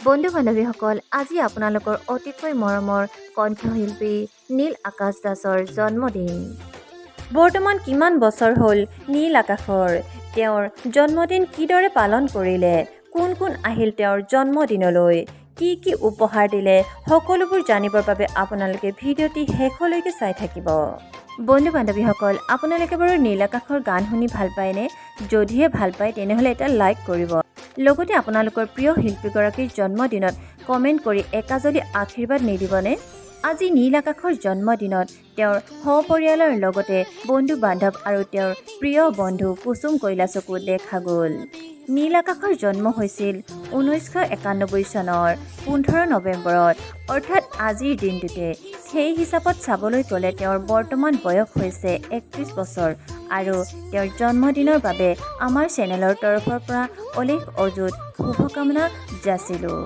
বন্ধু বান্ধৱীসকল, আজি আপোনালোকৰ অতিকৈ মৰমৰ কণ্ঠশিল্পী নীল আকাশ দাসৰ জন্মদিন। বৰ্তমান কিমান বছৰ হ'ল নীল আকাশৰ? তেওঁৰ জন্মদিন কিদৰে পালন কৰিলে? কোন কোন আহিল তেওঁৰ জন্মদিনলৈ? কি কি উপহাৰ দিলে? সকলোবোৰ জানিবৰ বাবে আপোনালোকে ভিডিঅ'টি শেষলৈকে চাই থাকিব। বন্ধু বান্ধৱীসকল, আপোনালোকে বাৰু নীল আকাশৰ গান শুনি ভাল পায়নে? যদিহে ভাল পায় তেনেহ'লে এটা লাইক কৰিব। লগতে আপোনালোকৰ প্ৰিয় শিল্পীগৰাকীৰ জন্মদিনত কমেণ্ট কৰি একাজলি আশীৰ্বাদ নিদিবনে? আজি নীল আকাশৰ জন্মদিনত তেওঁৰ সপৰিয়ালৰ লগতে বন্ধু বান্ধৱ আৰু তেওঁৰ প্ৰিয় বন্ধু কুসুম কৈলাশকো দেখা গ'ল। নীল আকাশৰ জন্ম হৈছিল 1991 চনৰ 15 নৱেম্বৰত, অৰ্থাৎ আজিৰ দিনটোতে। সেই হিচাপত চাবলৈ গ'লে তেওঁৰ বৰ্তমান বয়স হৈছে 31 বছৰ আৰু তেওঁৰ জন্মদিনৰ বাবে আমাৰ চেনেলৰ তৰফৰ পৰা অলেখ অযুত শুভকামনা যাচিলোঁ।